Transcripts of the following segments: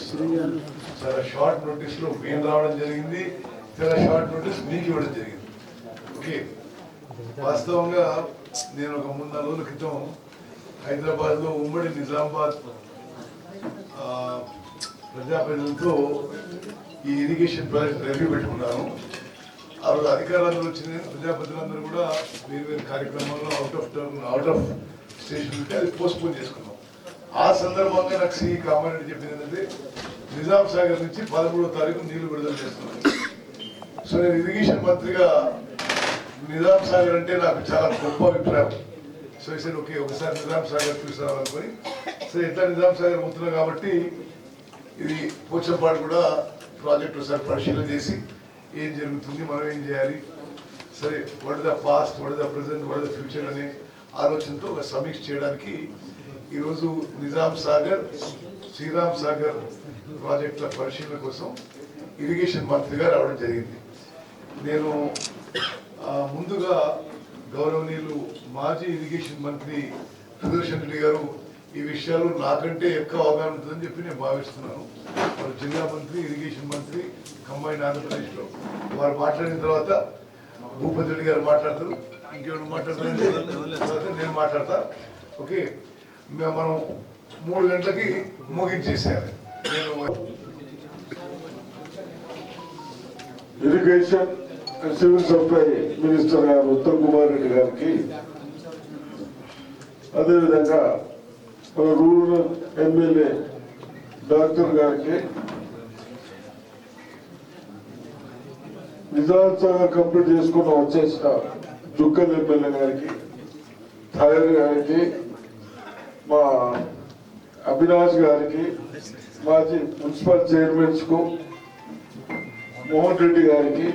చేస్తున్నాం. చాలా షార్ట్ నోటీస్లో మేము రావడం జరిగింది, చాలా షార్ట్ నోటీస్ మీకు ఇవ్వడం జరిగింది. ఓకే, వాస్తవంగా నేను ఒక 3-4 రోజుల క్రితం హైదరాబాద్లో ఉమ్మడి నిజామాబాద్ ప్రజాప్రతినిధులతో ఈ ఇరిగేషన్ ప్రాజెక్ట్ రివ్యూ పెట్టుకున్నాను. ఆ రోజు అధికారులందరూ వచ్చిన ప్రజాప్రతినిధులందరూ కూడా వేరు వేరు కార్యక్రమాల్లో అవుట్ ఆఫ్ స్టేషన్ ఉంటే అది పోస్ట్పోన్ చేసుకున్నాం. ఆ సందర్భంగా నాకు శ్రీ కామారెడ్డి చెప్పింది ఏంటంటే నిజాం సాగర్ నుంచి 13వ తారీఖు నీళ్లు విడుదల చేస్తున్నాను. సో నేను ఇరిగేషన్ మంత్రిగా నిజాం సాగర్ అంటే నాకు చాలా గొప్ప అభిప్రాయం. సో సరే ఓకే, ఒకసారి నిజాం సాగర్ చూసామనుకొని సరే ఎట్లా నిజాం సాగర్ పోతున్నాం కాబట్టి ఇది పోచంపాడు కూడా ప్రాజెక్టు ఒకసారి పరిశీలన చేసి ఏం జరుగుతుంది, మనం ఏం చేయాలి, సరే what the past, what the present, what the future అనే ఆలోచనతో ఒక సమీక్ష చేయడానికి ఈరోజు నిజాం సాగర్, శ్రీరామ్ సాగర్ ప్రాజెక్టుల పరిశీలన కోసం ఇరిగేషన్ మంత్రిగా రావడం జరిగింది. నేను ముందుగా గౌరవనీయులు మాజీ ఇరిగేషన్ మంత్రి సుదర్శన్ రెడ్డి గారు ఈ విషయాలు నాకంటే ఎక్కువ అవగాహన ఉంటుందని చెప్పి నేను భావిస్తున్నాను. వారు జిల్లా మంత్రి, ఇరిగేషన్ మంత్రి కంబైన్ ఆంధ్రప్రదేశ్లో. వారు మాట్లాడిన తర్వాత భూపతి రెడ్డి గారు మాట్లాడతారు, ఇంకెవరు మాట్లాడతారు, నేను మాట్లాడతా. ఓకే, మనం 3 గంటలకి ముగించేసేయాలి. నేను irrigation and civil supply minister గారు ఉత్తమ్ కుమార్ రెడ్డి గారికి, అదేవిధంగా మన రూరల్ ఎమ్మెల్యే డాక్టర్ గారికి, నిజాం సాగర్ కంప్లీట్ చేసుకుని వచ్చేసిన జుక్కల్ ఎమ్మెల్యే గారికి, థాయర్ గారికి, మా అవినాష్ గారికి, మాజీ మున్సిపల్ చైర్మన్స్ కు, మోహన్ రెడ్డి గారికి,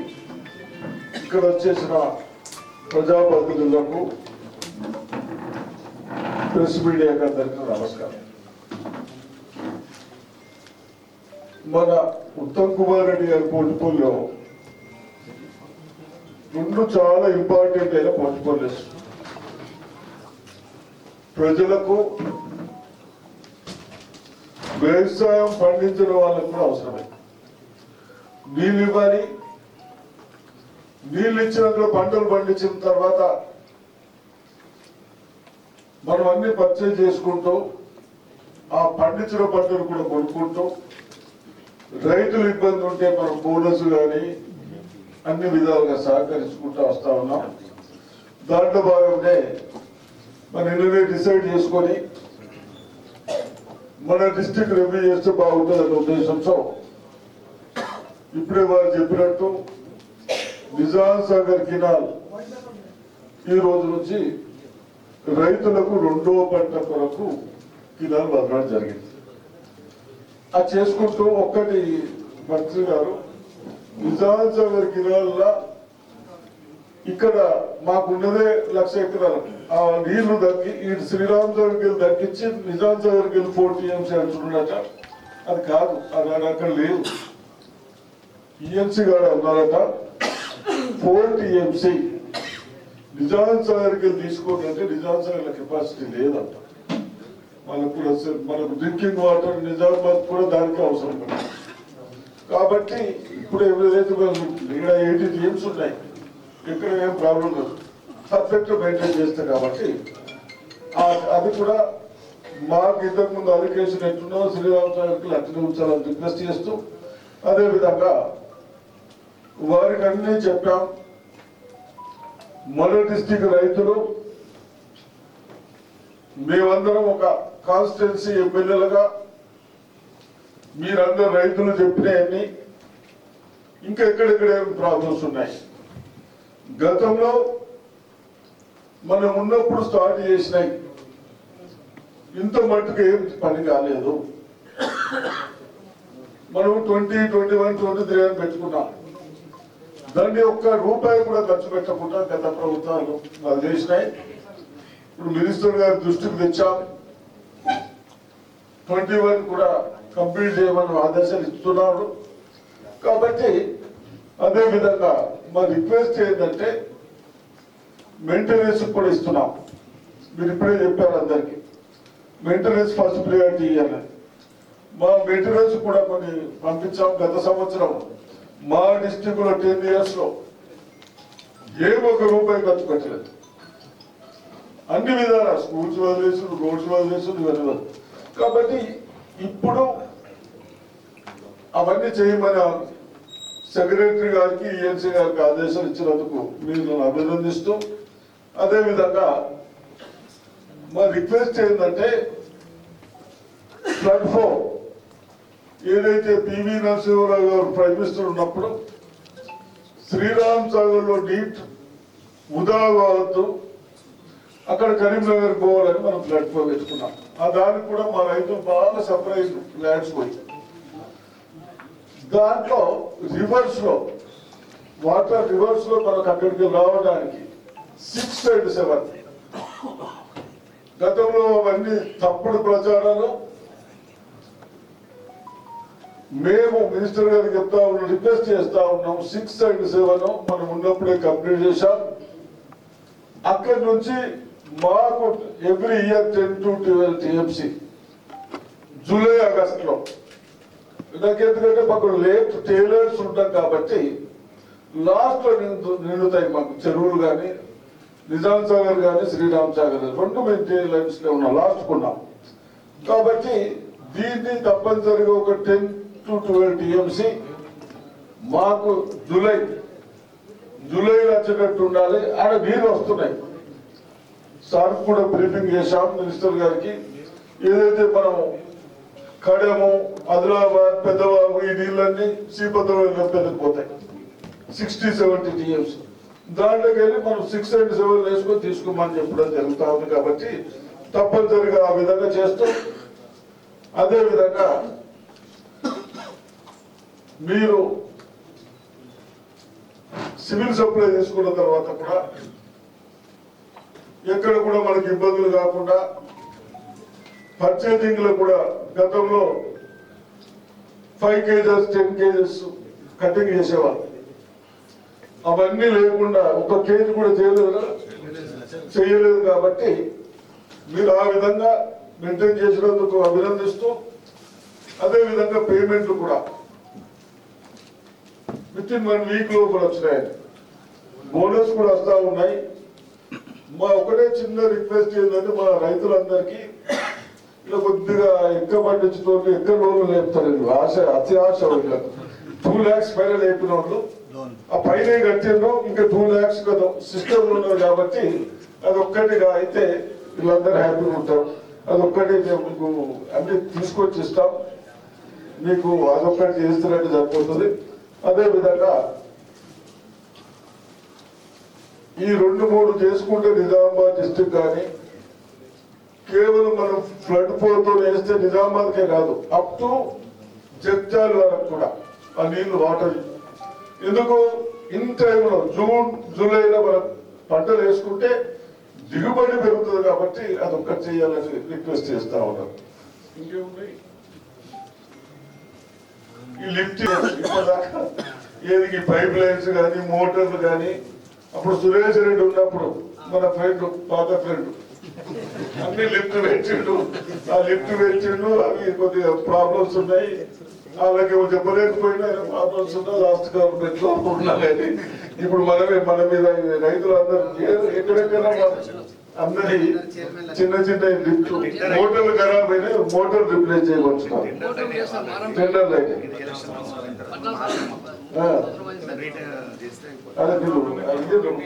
ఇక్కడ వచ్చేసిన ప్రజాప్రతినిధులకు, ప్రెస్ మీడియాకి అందరికీ నమస్కారం. మన ఉత్తమ్ కుమార్ రెడ్డి గారి పోర్ట్ఫోలియో 2 చాలా ఇంపార్టెంట్ అయిన పోర్ట్ఫోలియోస్. ప్రజలకు వ్యవసాయం పండించడం వాళ్ళకు కూడా అవసరమే. నీళ్ళు ఇవ్వాలి, నీళ్ళు ఇచ్చినాక పంటలు పండించిన తర్వాత మనం అన్ని పర్చేజ్ చేసుకుంటూ ఆ పండించిన పంటలు కూడా కొనుక్కుంటూ, రైతులు ఇబ్బంది ఉంటే మనం బోనస్ కానీ అన్ని విధాలుగా సహకరించుకుంటూ వస్తా ఉన్నాం. దాంట్లో భాగంగా మన నిన్ననే డిసైడ్ చేసుకొని మన డిస్ట్రిక్ట్ రివ్యూ చేస్తే బాగుంటుందనే ఉద్దేశంతో ఇప్పుడే వారు చెప్పినట్టు నిజాం సాగర్ కెనాల్ ఈ రోజు నుంచి రైతులకు 2వ పంట కొరకు కెనాల్ వదలడం జరిగింది. అది చేసుకుంటూ ఒక్కటి మంత్రి గారు, నిజాం సాగర్ కెనాల్ ఇక్కడ మాకున్నదే 1,00,000 ఎకరాలు. ఆ నీళ్లు దక్కి ఇటు శ్రీరామ్ సాగర్కి వెళ్ళి దక్కించి నిజాం సాగర్కి వెళ్ళి 4 TMC అంటున్నట. అది కాదు, అది అక్కడ లేదు. టీఎంసీ గారు అన్నారట 4 TMC నిజాం సాగర్కి తీసుకోండి అంటే నిజాం సాగర్ కెపాసిటీ లేదంట. మనకు డ్రింకింగ్ వాటర్ నిజామాబాద్ కూడా దానికి అవసరం పడుతుంది. కాబట్టి ఇప్పుడు ఎవరైతే 80 TMC ఉన్నాయి, ఇక్కడ ఏం ప్రాబ్లం లేదు, పర్ఫెక్ట్ మెయింటైన్ చేస్తాం. కాబట్టి అది కూడా మాకు ఇంతకుముందు అలికేషన్ ఎట్లున్నో శ్రీరామ్ సాగర్కి అట్లనే ఉంచాలని రిక్వెస్ట్ చేస్తూ, అదేవిధంగా వారికి అన్నీ చెప్పాం. మన డిస్టిక్ రైతులు మేమందరం ఒక కాన్స్టిట్యున్సీ ఎమ్మెల్యేలుగా మీరందరూ రైతులు చెప్పినాయని ఇంకా ఎక్కడెక్కడ ఏం ప్రాబ్లమ్స్ ఉన్నాయి. గతంలో మనం ఉన్నప్పుడు స్టార్ట్ చేసినాయి, ఇంత మట్టుకు ఏం పని కాలేదు. మనం 2021, 23 అని పెట్టుకున్నాం. దాన్ని ₹1 కూడా ఖర్చు పెట్టకుండా గత ప్రభుత్వాలు వాళ్ళు చేసినాయి. ఇప్పుడు మినిస్టర్ గారి దృష్టికి తెచ్చాం. 21 కూడా కంప్లీట్ చేయమని ఆదేశాలు ఇస్తున్నారు. కాబట్టి అదే విధంగా మా రిక్వెస్ట్ ఏంటంటే మెయింటెనెన్స్ కూడా ఇస్తున్నాం. మీరు ఇప్పుడే చెప్పారు అందరికీ మెయింటెనెన్స్ ఫస్ట్ ప్రియారిటీ ఇవ్వాలి. మా మెటీరియల్స్ కూడా కొన్ని పంపించాం. గత సంవత్సరం మా డిస్టిక్ లో 10 years లో ఒక రూపాయి ఖర్చు పెట్టలేదు. అన్ని విధాలా స్కూల్స్ వదిలేసుడు, రోడ్స్ వదిలేసుడు, ఇవన్నీ. కాబట్టి ఇప్పుడు అవన్నీ చేయమని సెక్రటరీ గారికి, ఈఎన్సీ గారికి ఆదేశాలు ఇచ్చినందుకు మీరు అభినందిస్తూ, అదేవిధంగా మా రిక్వెస్ట్ ఏంటంటే ఫ్లడ్ ఫోర్ ఏదైతే పివి నరసింహరావు గారు ప్రైమ్ మినిస్టర్ ఉన్నప్పుడు శ్రీరామ్ సాగర్ లో నీట్ వృధా కావద్దు, అక్కడ కరీంనగర్ పోవాలని మనం ఫ్లడ్ ఫోర్ పెట్టుకున్నాం. ఆ దానికి కూడా మా రైతులు బాగా సర్ప్రైజ్ ల్యాండ్స్ పోయి, దాంట్లో రివర్స్ లో వాటర్ రివర్స్ లో మనకు అక్కడికి రావడానికి 6.7 గతంలో అవన్నీ తప్పుడు ప్రచారాలు. మేము మినిస్టర్ గారికి చెప్తా ఉన్నాం, రిక్వెస్ట్ చేస్తా ఉన్నాం. 6.7 మనం ఉన్నప్పుడే కంప్లీట్ చేశాం. అక్కడి నుంచి మాకు every year 10 to 12 TMC July August లో. ఎందుకంటే మాకు లేట్ టైలర్స్ ఉంటాం కాబట్టి లాస్ట్ లో నిండుతాయి మాకు చెరువులు కానీ, నిజాం సాగర్ కానీ, శ్రీరామ్ సాగర్ 2 మెయింటైన్ లైన్స్ లో ఉన్నాం, లాస్ట్ కున్నాం. కాబట్టి దీన్ని తప్పనిసరిగా ఒక 10 to 12 TMC మాకు జూలై వచ్చేటట్టు ఉండాలి. ఆడ నీళ్ళు వస్తున్నాయి. సార్ కూడా బ్రీఫింగ్ చేశాం మినిస్టర్ గారికి. ఏదైతే మనం కడెము, ఆదిలాబాద్, పెద్దవాగు ఈ నీళ్ళన్నీ శ్రీపద్రం పెరిగిపోతాయి 60-70 TMC. దాంట్లోకి వెళ్ళి మనం 6.7 వేసుకొని తీసుకోమని చెప్పడం జరుగుతూ ఉంది. కాబట్టి తప్పనిసరిగా ఆ విధంగా చేస్తూ, అదేవిధంగా మీరు సివిల్ సప్లై తీసుకున్న తర్వాత కూడా ఎక్కడ కూడా మనకి ఇబ్బందులు కాకుండా పర్చేజింగ్ లో కూడా గతంలో 5 kgs 10 kgs కటింగ్ చేసేవాళ్ళు. అవన్నీ లేకుండా 1 kg కూడా చేయలేదు. కాబట్టి మీరు ఆ విధంగా మెయింటైన్ చేసినందుకు అభినందిస్తూ, అదేవిధంగా పేమెంట్లు కూడా వితిన్ 1 week లో కూడా వచ్చినాయి. బోనస్ కూడా వస్తా ఉన్నాయి. మా ఒకటే చిన్న రిక్వెస్ట్ ఏంటంటే మా రైతులందరికీ ఇలా కొద్దిగా ఎక్కువ పండించుకోండి, ఎక్కువ లోన్లు లేపుతారు. అతి ఆశ 2 lakhs పైన లేపిన వాళ్ళు ఆ పైన కట్టిండ్రు, ఇంకా 2 lakhs కదా సిస్టమ్ ఉన్నది. కాబట్టి అదొక్కటిగా అయితే వీళ్ళందరూ హ్యాపీగా ఉంటారు. అదొక్కటి మీకు అన్ని తీసుకొచ్చి ఇస్తాం. మీకు అదొక్కటి చేస్తున్నట్టు సరిపోతుంది. అదేవిధంగా ఈ 2-3 చేసుకుంటే నిజామాబాద్ డిస్ట్రిక్ట్ కానీ కేవలం మనం ఫ్లడ్ ఫోర్తో వేస్తే నిజామాబాద్కే కాదు, అప్ టు జగ్జాల వరకు కూడా ఆ నీళ్లు వాటర్. ఎందుకు ఇన్ టైంలో జూన్ జూలైలో మనం పంటలు వేసుకుంటే దిగుబడి పెరుగుతుంది. కాబట్టి అది ఒక్కటి చేయాలని రిక్వెస్ట్ చేస్తా ఉన్నాం. ఇంకేమున్నాయి ఈ లిఫ్ట్ ఇప్పటిదాకా ఏది పైప్ లైన్స్ కానీ, మోటార్లు కానీ, అప్పుడు సురేష్ రెడ్డి ఉన్నప్పుడు మన ఫ్రెండ్, పాత ఫ్రెండ్ అన్ని లిఫ్ట్ పెట్టిండు. ఆ లిఫ్ట్ పెట్టిండు, అవి కొద్దిగా ప్రాబ్లమ్స్ ఉన్నాయి. వాళ్ళకి చెప్పలేకపోయినా ప్రాబ్లమ్స్ ఉన్నాయి. లాస్ట్ గవర్నమెంట్ లో ఉన్నా కానీ ఇప్పుడు మన మీద రైతులు అందరూ ఎక్కడెక్కడ అందరి చిన్న లిఫ్ట్ మోటార్లు ఖరాబ్ అయినాయి. మోటార్ రిప్లేస్ చేయవచ్చున్నారు. టెండర్లు అయితే అదే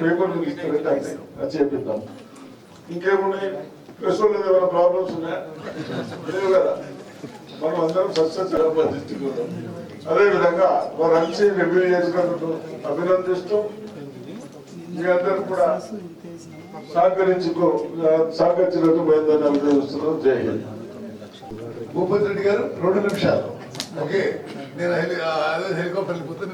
పేపర్లు ఇస్తారంటే అది చేపిద్దాం. ఇంకేమున్నాయి? ప్రెస్ వాళ్ళు ఏమైనా ప్రాబ్లమ్స్ ఉన్నాయా? లేవు కదా. మనం అందరం సక్సెస్ డిస్ట్రిక్ట్ ఉన్నాం. అదేవిధంగా వారు అన్ని రివ్యూ చేసినందుకు అభినందిస్తూ మీ అందరూ కూడా సహకరించినట్టు మేందని అభినందిస్తున్నాం. జై హింద్. భూపతి రెడ్డి గారు 2 నిమిషాలు. ఓకే, నేను హెలికాప్టర్ వెళ్ళిపోతే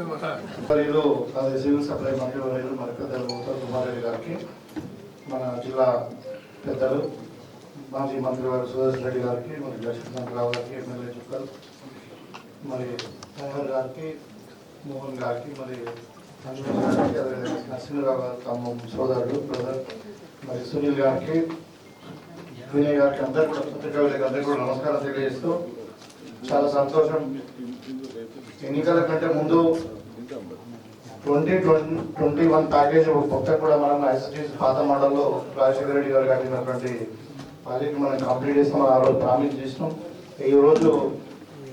మరియు అది సివిల్ సప్లై మంత్రి వర్యులు మరి పెద్దలు ఉత్తమ్ కుమార్ రెడ్డి గారికి, మన జిల్లా పెద్దలు మాజీ మంత్రి వారు సురేష్ రెడ్డి గారికి, మరి లక్ష్మీకాంతరావు గారికి, ఎమ్మెల్యే చుక్కలు, మరి మోహన్ గారికి, మోహన్ గారికి, మరి అంజన్ గారికి, అదేవిధంగా నరసింహరావు గారు తమ సోదరుడు బ్రదర్, మరి సునీల్ గారికి, వినయ్ గారికి అందరూ కూడా పత్రికా అందరికీ కూడా నమస్కారం తెలియజేస్తూ, చాలా సంతోషం. ఎన్నికల కంటే ముందు 2021 ప్యాకేజ్ మొత్తం కూడా మనం ఐసిటీస్ పాత మోడల్లో రాజశేఖర రెడ్డి గారు కట్టినటువంటి ప్రాజెక్ట్ మనం కంప్లీట్ చేస్తాం. ఆ రోజు ప్రామిస్ చేసినాం. ఈ రోజు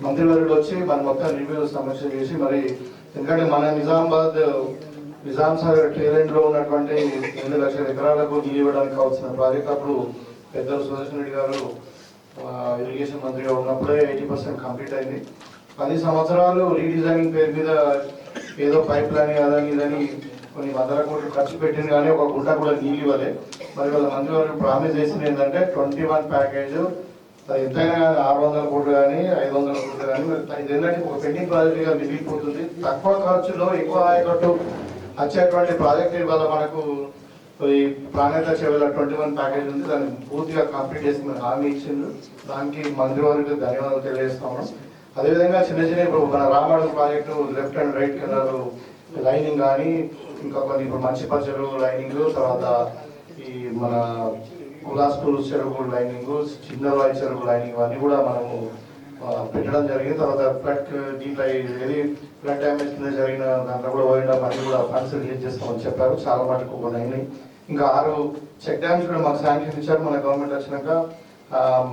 మంత్రివర్యులు వచ్చి మన మొత్తం రివ్యూ సమీక్ష చేసి మరి ఎందుకంటే మన నిజాం సాగర్ టేలెంట్ లో ఉన్నటువంటి 8 లక్షల ఎకరాలకు నీళ్ళు ఇవ్వడానికి కావాల్సిన ప్రాజెక్ట్ అప్పుడు పెద్దలు సుదర్శన్ రెడ్డి గారు ఇరిగేషన్ మంత్రిగా ఉన్నప్పుడే 80% కంప్లీట్ అయింది. 10 సంవత్సరాలు రీడిజైనింగ్ పేరు మీద ఏదో పైప్ లైన్ అదని ఇదని కొన్ని వందల కోట్లు ఖర్చు పెట్టింది కానీ ఒక గుంట కూడా నీళ్ళు ఇవ్వలే. మరి వాళ్ళ మంత్రివర్యులు ప్రామిస్ చేసింది ఏంటంటే 21 ప్యాకేజ్ అది ఎంతైనా 600 కోట్లు కానీ 500 కోట్లు కానీ మరి ఇది ఏంటంటే ఒక పెండింగ్ ప్రాజెక్టుగా మిగిలిపోతుంది. తక్కువ ఖర్చులో ఎక్కువ ఆయకట్టు వచ్చేటువంటి ప్రాజెక్ట్ ఇవాళ మనకు ఈ ప్రాణేత చెవుల 21 ప్యాకేజ్ ఉంది. దాన్ని పూర్తిగా కంప్లీట్ చేసి మనకు హామీ ఇచ్చింది. దానికి మంత్రివర్యులకు ధన్యవాదాలు తెలియజేస్తాము. అదేవిధంగా చిన్న చిన్న ఇప్పుడు మన రామాడు project left and right canal lining కానీ ఇంకా కొన్ని ఇప్పుడు మంచిపచ్చరు లైనింగ్, తర్వాత ఈ మన గులాస్పూర్ చెరువు లైనింగ్, చిన్నరాయి చెరువు లైనింగ్ అన్నీ కూడా మనము పెట్టడం జరిగింది. తర్వాత ఫ్లడ్ దీంట్లో ఏది ఫ్లడ్ డ్యామేజ్ కింద జరిగిన దాంట్లో కూడా పోయినా మళ్ళీ కూడా ఫండ్స్ రిలీజ్ చేస్తామని చెప్పారు. చాలా మటుకు కొన్ని అయినాయి. ఇంకా 6 చెక్ డ్యామ్స్ కూడా మాకు శాంక్షన్ ఇచ్చారు. మన గవర్నమెంట్ వచ్చినాక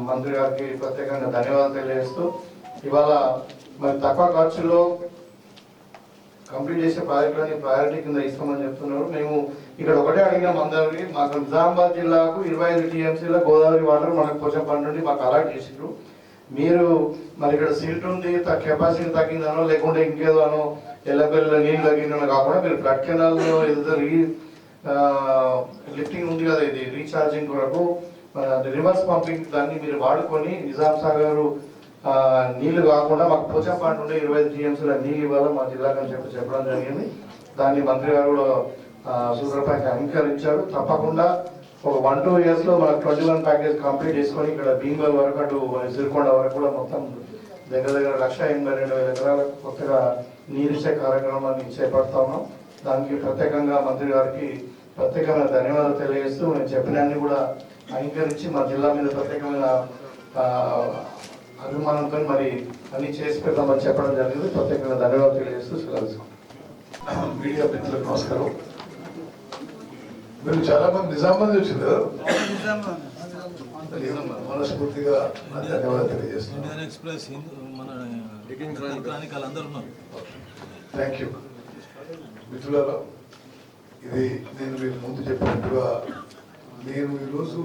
మంత్రి గారికి ప్రత్యేకంగా ధన్యవాదాలు తెలియజేస్తూ ఇవాళ మరి తక్కువ ఖర్చులో కంప్లీట్ చేసే ప్రాజెక్టులని ప్రయారిటీ కింద ఇస్తామని చెప్తున్నారు. మేము ఇక్కడ ఒకటే అడిగినాం అందరికి, మాకు నిజామాబాద్ జిల్లాకు 25 టీఎంసీల గోదావరి వాటర్ మనకు పోచంపల్లి నుండి మాకు అలాట్ చేసిండ్రు. మీరు మరి ఇక్కడ సిల్ట్ ఉంది కెపాసిటీ తగ్గిందనో లేకుంటే ఇంకేదో అనో ఎల్లబెల్ల నీళ్ళు తగ్గిందనో కాకుండా మీరు ఫ్లడ్ కెనాల్లో ఏదో లిఫ్టింగ్ ఉంది కదా, ఇది రీఛార్జింగ్ కొరకు రివర్స్ పంపింగ్ దాన్ని మీరు వాడుకొని నిజాం సాగర్ నీళ్లు కాకుండా మాకు పోచంపల్లి నుండి 25 టీఎంసీల నీళ్ళు ఇవ్వాలి మా జిల్లాకు అని చెప్పడం జరిగింది. దాన్ని మంత్రి గారు కూడా సూత్రప్రాయంగా అంగీకరించారు. తప్పకుండా ఒక 1-2 years లో మనకు 21 ప్యాకేజ్ కంప్లీట్ చేసుకొని ఇక్కడ భీమవరం వరకు అటు సిరికొండ వరకు కూడా మొత్తం దగ్గర 1,82,000 ఎకరాలకు కొత్తగా నీరిచ్చే కార్యక్రమాన్ని చేపడతా ఉన్నాం. దానికి ప్రత్యేకంగా మంత్రి గారికి ప్రత్యేకమైన ధన్యవాదాలు తెలియజేస్తూ నేను చెప్పినన్ని కూడా అంగీకరించి మా జిల్లా మీద ప్రత్యేకమైన అభిమానంతో మరి అన్ని చేసి పెడతామని చెప్పడం జరిగింది. ప్రత్యేకంగా ధన్యవాదాలు తెలియజేస్తూ సెలవు. మీడియా మిత్రులకు నమస్కారం. మీరు చాలా మంది నిజామాబాద్ వచ్చింది కదా, మనస్ఫూర్తిగా ధన్యవాదాలు తెలియజేస్తున్నాను. థ్యాంక్ యూ మిత్రులారా. ఇది నేను మీకు ముందు చెప్పినట్టుగా నేను ఈరోజు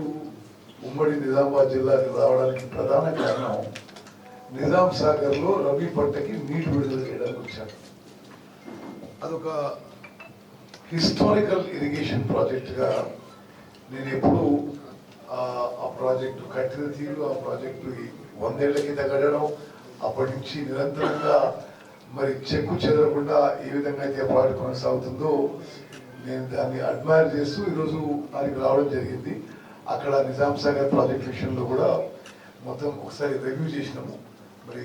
ఉమ్మడి నిజామాబాద్ జిల్లాకి రావడానికి ప్రధాన కారణం నిజాం సాగర్లో రబీ పంటకి నీటి విడుదల చేయడానికి వచ్చాను. అదొక హిస్టారికల్ ఇరిగేషన్ ప్రాజెక్టుగా నేను ఎప్పుడు ఆ ప్రాజెక్టు కట్టిన తీరు, ఆ ప్రాజెక్టు 100 ఏళ్ల కింద కట్టడం, అప్పటి నుంచి నిరంతరంగా మరి చెక్కు చెదరకుండా ఏ విధంగా అయితే ప్రాజెక్ట్ కొనసాగుతుందో నేను దాన్ని అడ్మైర్ చేస్తూ ఈరోజు దానికి రావడం జరిగింది. అక్కడ నిజాం సాగర్ ప్రాజెక్ట్ విషయంలో కూడా మొత్తం ఒకసారి రివ్యూ చేసినాము. మరి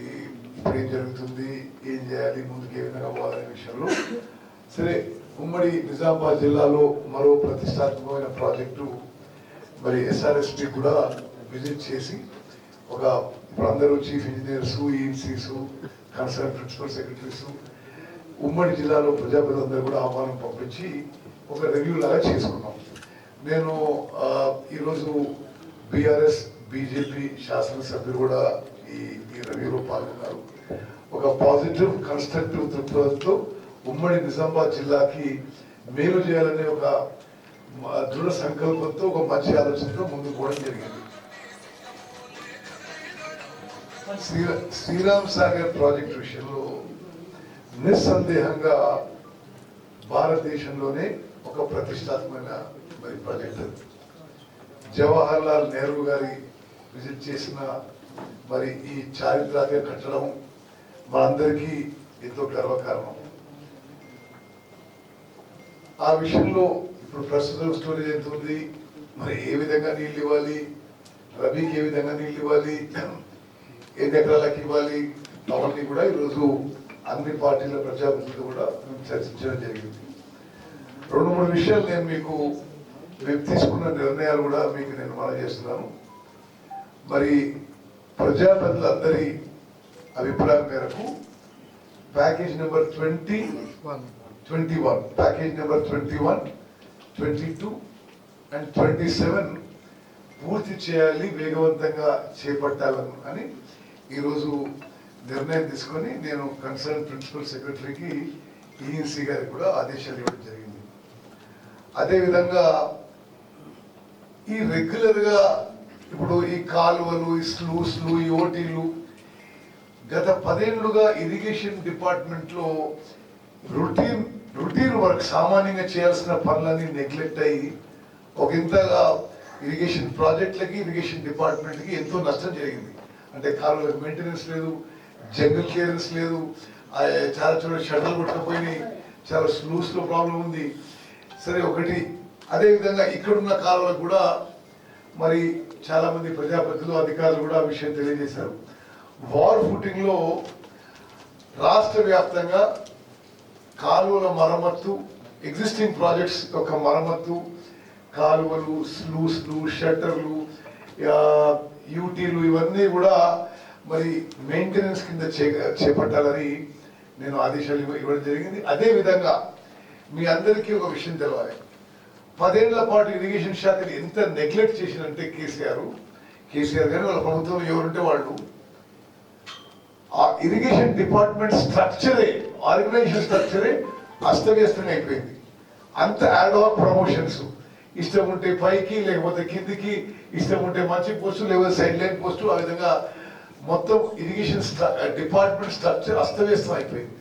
ఇప్పుడు ఏం జరుగుతుంది, ఏం చేయాలి, ముందుకు ఏ విధంగా పోవాలనే విషయంలో. సరే, ఉమ్మడి నిజామాబాద్ జిల్లాలో మరో ప్రతిష్టాత్మకమైన ప్రాజెక్టు మరి SRSP కూడా విజిట్ చేసి ఇప్పుడు అందరూ chief engineers, ENCs, concern principal secretaries, ఉమ్మడి జిల్లాలో ప్రజాప్రతినిధులందరూ కూడా ఆహ్వానం పంపించి ఒక రివ్యూ లాగా చేసుకున్నాం. నేను ఈరోజు బీఆర్ఎస్, బీజేపీ శాసనసభ్యులు కూడా ఈ రివ్యూలో పాల్గొన్నారు. ఒక పాజిటివ్ కన్స్ట్రక్టివ్ దృక్పథంతో ఉమ్మడి నిజామాబాద్ జిల్లాకి మేలు చేయాలనే ఒక దృఢ సంకల్పంతో ఒక మంచి ఆలోచనతో ముందుకు పోవడం జరిగింది. శ్రీరామ్ సాగర్ ప్రాజెక్ట్ విషయంలో నిస్సందేహంగా భారతదేశంలోనే ఒక ప్రతిష్టాత్మకమైన మరి ప్రాజెక్ట్. జవహర్ లాల్ నెహ్రూ గారి విజిట్ చేసిన మరి ఈ చారిత్రక కట్టడం మనందరికీ ఎంతో గర్వకారణం. ఆ విషయంలో ఇప్పుడు ప్రస్తుతం స్టోరేజ్ ఎంత ఉంది, మరి ఏ విధంగా నీళ్ళు ఇవ్వాలి, రబీకి ఏ విధంగా నీళ్ళు ఇవ్వాలి, ఎన్ని ఎకరాలకు ఇవ్వాలి, అవన్నీ కూడా ఈరోజు అన్ని పార్టీల ప్రజాప్రతినిధులు కూడా చర్చించడం జరిగింది. 2-3 విషయాలు నేను మేము తీసుకున్న నిర్ణయాలు కూడా మీకు నేను మనం చేస్తున్నాను. మరి ప్రజాప్రతినిధులందరి అభిప్రాయం మేరకు package number 21, package number 21, 22 and 27 పూర్తి చేయాలి, వేగవంతంగా చేపట్టాలని అని ఈరోజు నిర్ణయం తీసుకొని నేను కన్సర్న్ ప్రిన్సిపల్ సెక్రటరీకి ఈఎన్సీ గారికి కూడా ఆదేశాలు ఇవ్వడం జరిగింది. అదేవిధంగా ఈ రెగ్యులర్గా ఇప్పుడు ఈ కాలువలు, ఈ స్లూస్లు, ఈ ఓటీలు గత 10 ఏళ్లుగా ఇరిగేషన్ డిపార్ట్మెంట్లో రొటీన్ వర్క్, సామాన్యంగా చేయాల్సిన పనులన్నీ నెగ్లెక్ట్ అయ్యి ఒక ఇంతగా ఇరిగేషన్ ప్రాజెక్టులకి, ఇరిగేషన్ డిపార్ట్మెంట్కి ఎంతో నష్టం జరిగింది. అంటే కాలువలకు మెయింటెనెన్స్ లేదు, జంగల్ క్లియరెన్స్ లేదు, చాలా చోట్ల షటర్లు కొట్టకపోయినాయి, చాలా స్లూస్లో ప్రాబ్లం ఉంది. సరే ఒకటి, అదేవిధంగా ఇక్కడున్న కాలువలకు కూడా మరి చాలా మంది ప్రజాప్రతినిధులు, అధికారులు కూడా ఆ విషయం తెలియజేశారు. వార్ ఫుటింగ్లో రాష్ట్ర వ్యాప్తంగా కాలువల మరమ్మత్తు, ఎగ్జిస్టింగ్ ప్రాజెక్ట్స్ యొక్క మరమ్మత్తు, కాలువలు, స్లూస్లు, షట్టర్లు, యూటీలు ఇవన్నీ కూడా మరి మెయింటెనెన్స్ కింద చేపట్టాలని నేను ఆదేశాలు ఇవ్వడం జరిగింది. అదేవిధంగా మీ అందరికీ ఒక విషయం తెలవాలి, 10 ఏళ్ల పాటు ఇరిగేషన్ శాఖని ఎంత నెగ్లెక్ట్ చేసినంటే కేసీఆర్ గారు వాళ్ళ ప్రభుత్వం ఎవరుంటే వాళ్ళు ఆ ఇరిగేషన్ డిపార్ట్మెంట్ స్ట్రక్చరే, ఆర్గనైజేషన్ స్ట్రక్చరే అస్తవ్యస్తంగా అయిపోయింది. అంత యాడ్వాక్ ప్రమోషన్స్, ఇష్టం ఉంటే పైకి లేకపోతే కిందికి, ఇష్టం ఉంటే మంచి పోస్టు లేకపోతే సైడ్ లైన్ పోస్టు, ఆ విధంగా మొత్తం ఇరిగేషన్ డిపార్ట్మెంట్ స్ట్రక్చర్ అస్తవ్యస్తం అయిపోయింది.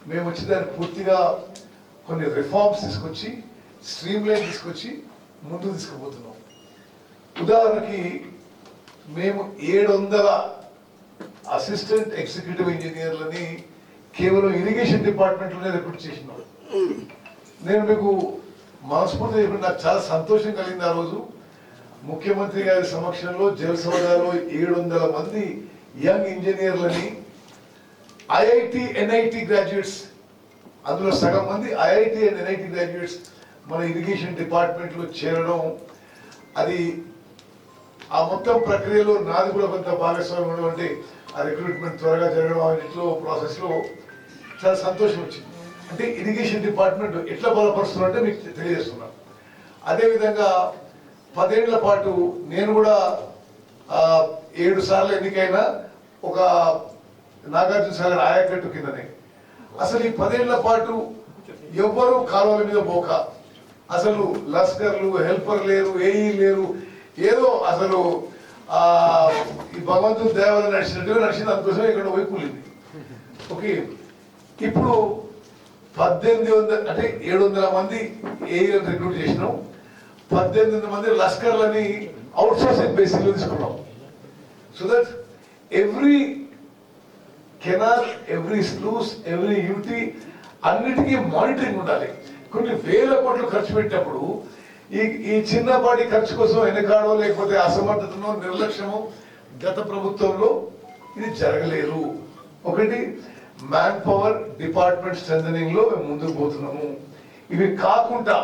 మేము వచ్చి దాన్ని పూర్తిగా కొన్ని రిఫార్మ్స్ తీసుకొచ్చి, స్ట్రీమ్ లైన్ తీసుకొచ్చి ముందుకు తీసుకుపోతున్నాం. ఉదాహరణకి మేము 700 అసిస్టెంట్ ఎగ్జిక్యూటివ్ ఇంజనీర్లని కేవలం ఇరిగేషన్ డిపార్ట్మెంట్లోనే రిక్రూట్ చేసినాం. నేను మీకు మనస్ఫూర్తిగా చెప్పిన, నాకు చాలా సంతోషం కలిగింది. ఆ రోజు ముఖ్యమంత్రి గారి సమక్షంలో జలసౌదాలో 700 మంది యంగ్ ఇంజనీర్లని, ఐఐటి, ఎన్ఐటి గ్రాడ్యుయేట్స్, అందులో సగం మంది ఐఐటి అండ్ ఎన్ఐటి గ్రాడ్యుయేట్స్ మన ఇరిగేషన్ డిపార్ట్మెంట్లో చేరడం, అది ఆ మొత్తం ప్రక్రియలో నాది కూడా కొంత భాగస్వామ్యం ఉండడం, అంటే ఆ రిక్రూట్మెంట్ త్వరగా జరగడం, అన్నింటిలో ప్రాసెస్లో చాలా సంతోషం వచ్చింది. అంటే ఇరిగేషన్ డిపార్ట్మెంట్ ఎట్లా బలపరుస్తున్నారంటే మీకు తెలియజేస్తున్నాను. అదేవిధంగా 10 ఏళ్ల పాటు నేను కూడా 7 సార్లు ఎన్నికైనా ఒక నాగార్జున సాగర్ ఆయకట్టు కిందనే. అసలు ఈ 10 ఏళ్ల పాటు ఎవ్వరూ కాలువల మీద పోక, అసలు లస్కర్లు, హెల్పర్ లేరు, ఏఈ లేరు, ఏదో అసలు ఈ భగవంతుని దేవాలయం నడిచినట్టుగా నడిచింది. అందుకోసమే ఇక్కడ పోయి కూలింది. ఓకే, ఇప్పుడు 1800 అంటే 700 మంది ఏఈలను రిక్రూట్ చేసినాం, 1800 మంది లస్కర్లని అవుట్ సోర్సింగ్ బేసిస్లో తీసుకున్నాం. So that every canal, every sluice, every UT అన్నిటికీ మానిటరింగ్ ఉండాలి. కొన్ని వేల కోట్లు ఖర్చు పెట్టినప్పుడు ఈ చిన్నపాటి ఖర్చు కోసం వెనకాడో లేకపోతే అసమర్థతనో నిర్లక్ష్యమో గత ప్రభుత్వంలో ఇది జరగలేదు. ఒకటి, మ్యాన్ పవర్ డిపార్ట్మెంట్ స్ట్రెంథనింగ్ లో మేము ముందుకు పోతున్నాము. ఇవి కాకుండా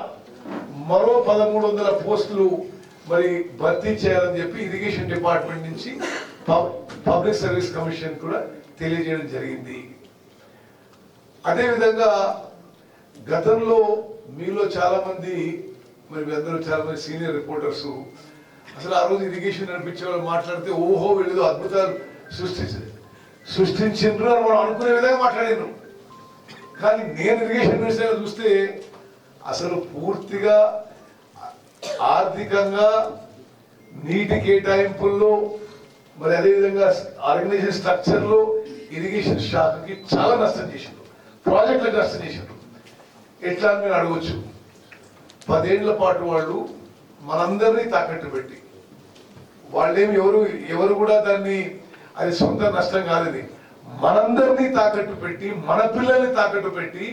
మరో 1300 పోస్టులు మరి భర్తీ చేయాలని చెప్పి ఇరిగేషన్ డిపార్ట్మెంట్ నుంచి పబ్లిక్ సర్వీస్ కమిషన్ కూడా తెలియజేయడం జరిగింది. అదేవిధంగా గతంలో మీలో చాలా మంది, మరి మీ అందరూ చాలా మంది సీనియర్ రిపోర్టర్స్, అసలు ఆ రోజు ఇరిగేషన్ నడిపించే వాళ్ళు మాట్లాడితే ఓహో వీళ్ళు అద్భుతాలు సృష్టించిండ్రు అని మనం అనుకునే విధంగా మాట్లాడారు. కానీ నేను ఇరిగేషన్ మినిస్టర్గా చూస్తే అసలు పూర్తిగా ఆర్థికంగా, నీటి కేటాయింపుల్లో, మరి అదేవిధంగా ఆర్గనైజేషన్ స్ట్రక్చర్లో ఇరిగేషన్ శాఖకి చాలా నష్టం చేసిండ్రు, ప్రాజెక్టులకు నష్టం చేసిండ్రు. ఎట్లా అని మీరు అడగవచ్చు. 10 ఏళ్ల పాటు వాళ్ళు మనందరినీ తాకట్టు పెట్టి, వాళ్ళేమి ఎవరు కూడా దాన్ని, అది సొంత నష్టం కాదు, ఇది మనందరినీ తాకట్టు పెట్టి, మన పిల్లల్ని తాకట్టు పెట్టి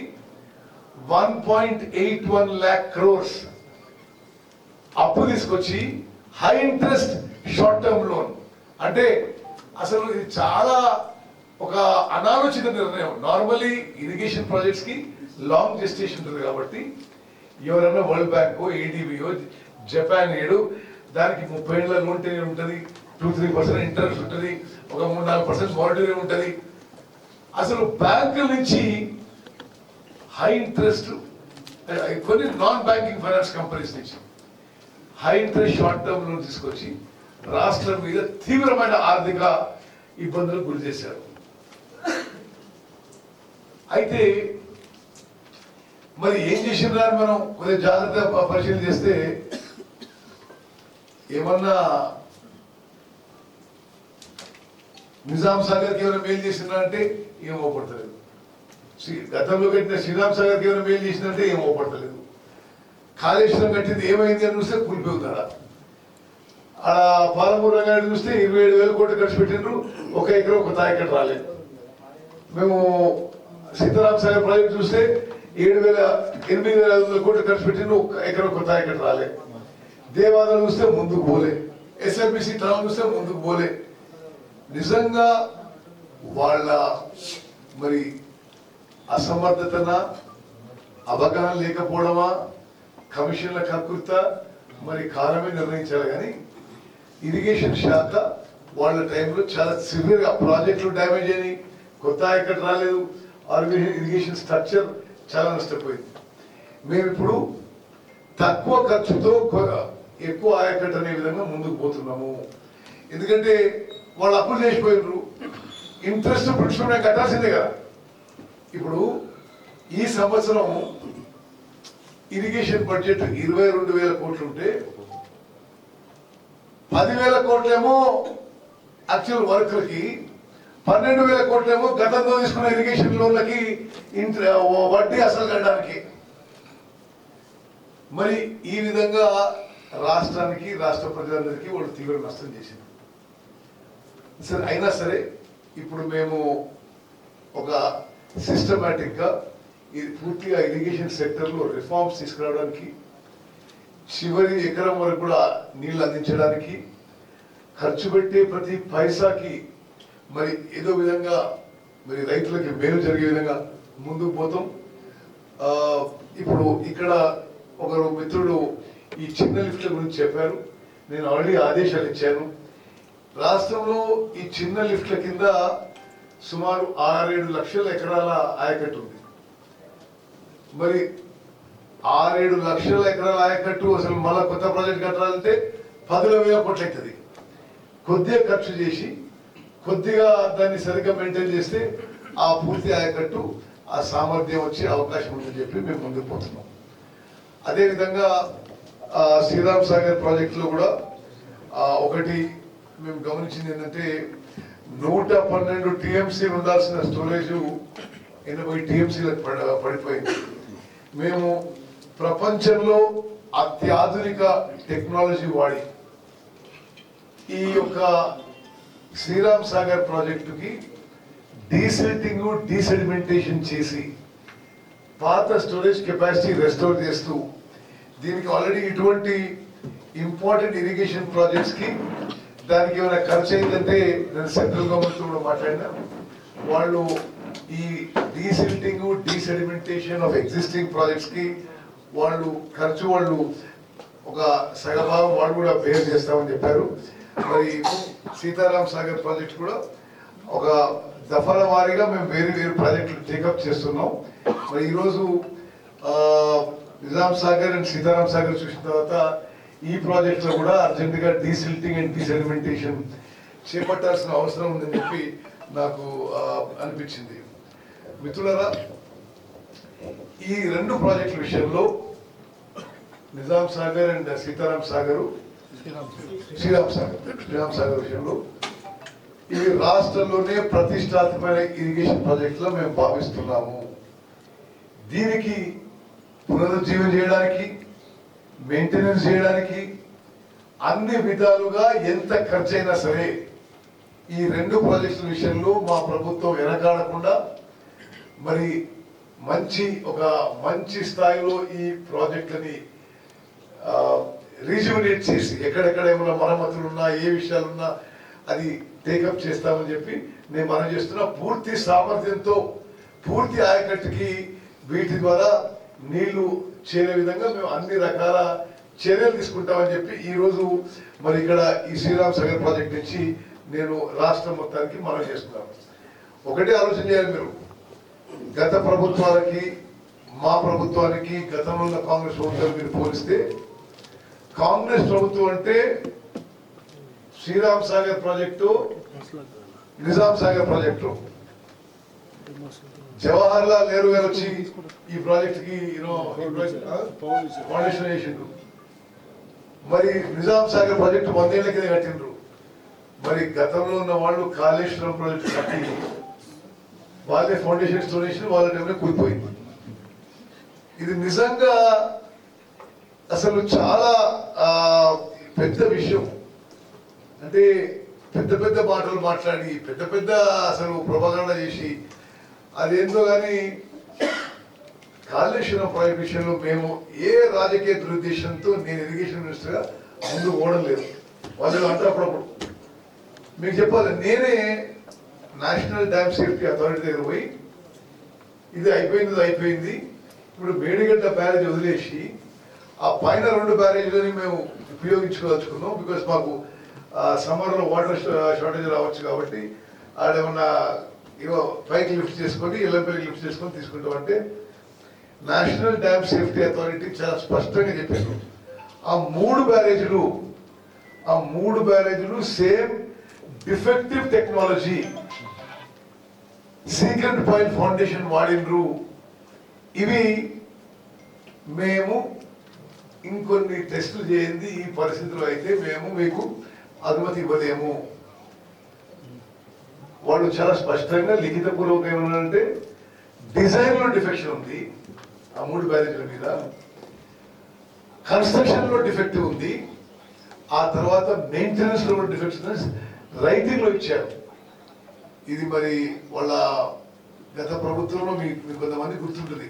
1.81 lakh crores అప్పు తీసుకొచ్చి high interest short term loan. అంటే అసలు ఇది చాలా ఒక అనాలోచిత నిర్ణయం. నార్మల్లీ ఇరిగేషన్ ప్రాజెక్ట్స్ కి లాంగ్ జెస్టేషన్ ఉంటుంది కాబట్టి ఎవరైనా వరల్డ్ బ్యాంక్, ఏడీబీఓ, జపాన్ ఏడు దానికి 30 ఏళ్ల లోన్ టెన్యూర్ ఉంటుంది, 2-3% ఇంట్రెస్ట్ ఉంటుంది, ఒక 3-4% మానిటరీ ఉంటుంది. అసలు బ్యాంకుల నుంచి హై ఇంట్రెస్ట్, కొన్ని నాన్ బ్యాంకింగ్ ఫైనాన్స్ కంపెనీస్ నుంచి high interest short term loan తీసుకొచ్చి రాష్ట్రం మీద తీవ్రమైన ఆర్థిక ఇబ్బందులకు గురి చేశారు. అయితే మరి ఏం చేసిండ్రా అని మనం కొద్దిగా జాగ్రత్త పరిశీలన చేస్తే ఏమన్నా నిజాం సాగర్కి ఏమైనా మేలు చేసిండ్రా అంటే ఏం ఓపడతలేదు. గతంలో కట్టిన శ్రీరామ్ సాగర్కి ఏమైనా మేలు చేసిందంటే ఏం ఓపడతలేదు. కాళేశ్వరం కట్టింది ఏమైంది అని చూస్తే కూలిపోతాడా. ఆ పాలమూరు రంగారెడ్డి చూస్తే 27,000 కోట్లు ఖర్చు పెట్టిండ్రు, 1 ఎకరం 1 తాయకట్టు రాలేదు. మేము సీతారాం సాగర్ ప్రాజెక్ట్ చూస్తే 8,500 కోట్లు ఖర్చు పెట్టిండ్రు, 1 ఎకరం 1 తాయకట్టు రాలేదు. దేవాలయం చూస్తే ముందుకు పోలే, ఎస్ఎల్బిసి టౌన్ చూస్తే ముందుకు పోలే. నిజంగా వాళ్ళ మరి అసమర్థతన, అవగాహన లేకపోవడమా, కమిషన్ల కకృత, మరి కాలమే నిర్ణయించాలి. కానీ ఇరిగేషన్ శాఖ వాళ్ళ టైంలో చాలా సివియర్ గా ప్రాజెక్టులు డ్యామేజ్ అయినాయి, కొత్త ఆయకట్టు రాలేదు, ఇరిగేషన్ స్ట్రక్చర్ చాలా నష్టపోయింది. మేము ఇప్పుడు తక్కువ ఖర్చుతో ఎక్కువ ఆయకట్టు అనే విధంగా ముందుకు పోతున్నాము. ఎందుకంటే వాళ్ళు అప్పులు చేసిపోయినారు, ఇంట్రెస్ట్ ప్రిన్సిపల్ కట్టాల్సిందే కదా. ఇప్పుడు ఈ సంవత్సరం ఇరిగేషన్ బడ్జెట్ 22,000 కోట్లు ఉంటే 10,000 కోట్లేమో యాక్చువల్ వర్క్లకి, 12,000 కోట్లేమో గతంలో తీసుకున్న ఇరిగేషన్ లోన్లకి వడ్డీ అసలు కట్టడానికి. మరి ఈ విధంగా రాష్ట్రానికి, రాష్ట్ర ప్రజలందరికీ వాళ్ళు తీవ్ర నష్టం చేసింది. సరే, అయినా సరే ఇప్పుడు మేము ఒక సిస్టమేటిక్ గా పూర్తిగా ఇరిగేషన్ సెక్టర్ లో రిఫార్మ్స్ తీసుకురావడానికి, చివరి ఎకరం వరకు కూడా నీళ్లు అందించడానికి, ఖర్చు పెట్టే ప్రతి పైసాకి మరి ఏదో విధంగా మరి రైతులకి మేలు జరిగే విధంగా ముందుకు పోతాం. ఇప్పుడు ఇక్కడ ఒకరు మిత్రుడు ఈ చిన్న లిఫ్ట్ల గురించి చెప్పారు. నేను ఆల్రెడీ ఆదేశాలు ఇచ్చాను. రాష్ట్రంలో ఈ చిన్న లిఫ్ట్ల కింద సుమారు 6-7 లక్షల ఎకరాల ఆయకట్టు ఉంది. మరి 6-7 లక్షల ఎకరాల ఆయకట్టు అసలు మళ్ళా కొత్త ప్రాజెక్ట్ కట్టాలంటే 10,000 కోట్లు అవుతుంది. కొద్దిగా ఖర్చు చేసి కొద్దిగా దాన్ని సరిగ్గా మెయింటైన్ చేస్తే ఆ పూర్తి ఆయకట్టు ఆ సామర్థ్యం వచ్చే అవకాశం ఉందని చెప్పి మేము ముందుకు పోతున్నాం. అదేవిధంగా శ్రీరామ్ సాగర్ ప్రాజెక్టులో కూడా ఒకటి మేము గమనించింది ఏంటంటే 112 టీఎంసీలు ఉండాల్సిన స్టోరేజ్ 80 టీఎంసీలకు పడిపోయింది. మేము ప్రపంచంలో అత్యాధునిక టెక్నాలజీ వాడి ఈ యొక్క శ్రీరామ్ సాగర్ ప్రాజెక్టుకి డీసిల్టింగ్, డీసెడిమెంటేషన్ చేసి పాత స్టోరేజ్ కెపాసిటీ రెస్టోర్ చేస్తూ, దీనికి ఆల్రెడీ ఇటువంటి ఇంపార్టెంట్ ఇరిగేషన్ ప్రాజెక్ట్స్ కి దానికి ఏమైనా ఖర్చు అయిందంటే నేను సెంట్రల్ గవర్నమెంట్ కూడా మాట్లాడినా, వాళ్ళు ఈ డీసిల్టింగ్, డీసెడిమెంటేషన్ ఆఫ్ ఎగ్జిస్టింగ్ ప్రాజెక్ట్స్ కి వాళ్ళు ఖర్చు ఒక సగభాగం వాళ్ళు కూడా బేర్ చేస్తామని చెప్పారు. మరి సీతారాం సాగర్ ప్రాజెక్ట్ కూడా ఒక దఫాల వారీగా మేము వేరు ప్రాజెక్టులు టేకప్ చేస్తున్నాం. మరి ఈరోజు నిజాం సాగర్ అండ్ సీతారాం సాగర్ చూసిన తర్వాత ఈ ప్రాజెక్ట్ లో కూడా అర్జెంట్ గా డీసిల్టింగ్ అండ్ డీసెడిమెంటేషన్ చేపట్టాల్సిన అవసరం ఉందని చెప్పి నాకు అనిపించింది. మిత్రులారా, ఈ 2 ప్రాజెక్టుల విషయంలో నిజాం సాగర్ అండ్ శ్రీరామ్ సాగర్ విషయంలో ఇవి రాష్ట్రంలోనే ప్రతిష్టాత్మకమైన ఇరిగేషన్ ప్రాజెక్టులో మేము భావిస్తున్నాము. దీనికి పునరుజ్జీవం చేయడానికి, మెయింటెనెన్స్ చేయడానికి అన్ని విధాలుగా ఎంత ఖర్చు అయినా సరే ఈ 2 ప్రాజెక్టుల విషయంలో మా ప్రభుత్వం వెనకాడకుండా మరి ఒక మంచి స్థాయిలో ఈ ప్రాజెక్టులని రీజువినేట్ చేసి ఎక్కడెక్కడ ఏమైనా మరమ్మతులు ఉన్నా, ఏ విషయాలున్నా అది టేకప్ చేస్తామని చెప్పి నేను మనం చేస్తున్నా. పూర్తి సామర్థ్యంతో పూర్తి ఆయకట్టుకి వీటి ద్వారా నీళ్లు చేరే విధంగా మేము అన్ని రకాల చర్యలు తీసుకుంటామని చెప్పి ఈ రోజు మరి ఇక్కడ ఈ శ్రీరామ్ సాగర్ ప్రాజెక్ట్ నుంచి నేను రాష్ట్రం మొత్తానికి మనం చేస్తున్నాను. ఒకటే ఆలోచన చేయాలి మీరు. గత ప్రభుత్వాలకి మా ప్రభుత్వానికి గతంలో ఉన్న కాంగ్రెస్ ప్రభుత్వాలు మీరు పోలిస్తే కాంగ్రెస్ ప్రభుత్వం అంటే శ్రీరామ్ సాగర్ ప్రాజెక్టు, నిజాం సాగర్ ప్రాజెక్టు, జవహర్ లాల్ నెహ్రూ గారు వచ్చి ఈ ప్రాజెక్ట్ కి ఫౌండేషన్ వేసిండ్రు. మరి నిజాం సాగర్ ప్రాజెక్టు 100 ఏళ్ల కింద కట్టిండ్రు. మరి గతంలో ఉన్న వాళ్ళు కాళేశ్వరం ప్రాజెక్టు కట్టి వాళ్ళే ఫౌండేషన్ స్టోరేషన్ వాళ్ళ టైంలో కూలిపోయింది. ఇది నిజంగా అసలు చాలా పెద్ద విషయం. అంటే పెద్ద పెద్ద మాటలు మాట్లాడి పెద్ద పెద్ద అసలు ప్రొపగండా చేసి అదేందో కానీ కాళేశ్వరం ప్రాజెక్ట్ విషయంలో మేము ఏ రాజకీయ దురుద్దేశంతో నేను ఇరిగేషన్ మినిస్టర్గా ముందు పోవడం లేదు. వాళ్ళు అంటప్పుడు మీకు చెప్పాలి, నేనే నేషనల్ డ్యామ్ సేఫ్టీ అథారిటీ దగ్గర పోయి ఇది అయిపోయింది ఇప్పుడు మేడిగడ్డ బ్యారేజ్ వదిలేసి ఆ పైన 2 బ్యారేజ్లని మేము ఉపయోగించుకోదలుచుకున్నాం. బికాస్ మాకు సమ్మర్లో వాటర్ షార్టేజ్ రావచ్చు కాబట్టి ఆడేమన్నా ఇవో పైకి లిఫ్ట్ చేసుకొని ఎల్లంపల్లికి లిఫ్ట్ చేసుకొని తీసుకుంటాం అంటే నేషనల్ డ్యామ్ సేఫ్టీ అథారిటీ చాలా స్పష్టంగా చెప్పారు. ఆ 3 బ్యారేజీలు same defective technology secret point foundation వాడినరు. ఇవి మేము ఇంకొన్ని టెస్టులు చేయింది ఈ పరిస్థితుల్లో అయితే మేము మీకు అనుమతి ఇవ్వలేము. వాళ్ళు చాలా స్పష్టంగా లిఖితపూర్వకంగా ఏమన్నారంటే డిజైన్ లో డిఫెక్షన్ ఉంది ఆ 3 బ్యారేజీల మీద, కన్స్ట్రక్షన్ లో డిఫెక్ట్ ఉంది, ఆ తర్వాత మెయింటెనెన్స్ లో డిఫెక్షన్ రైటింగ్ లో ఇచ్చారు. ఇది మరి వాళ్ళ గత ప్రభుత్వంలో మీకు కొంతమంది గుర్తుంటుంది,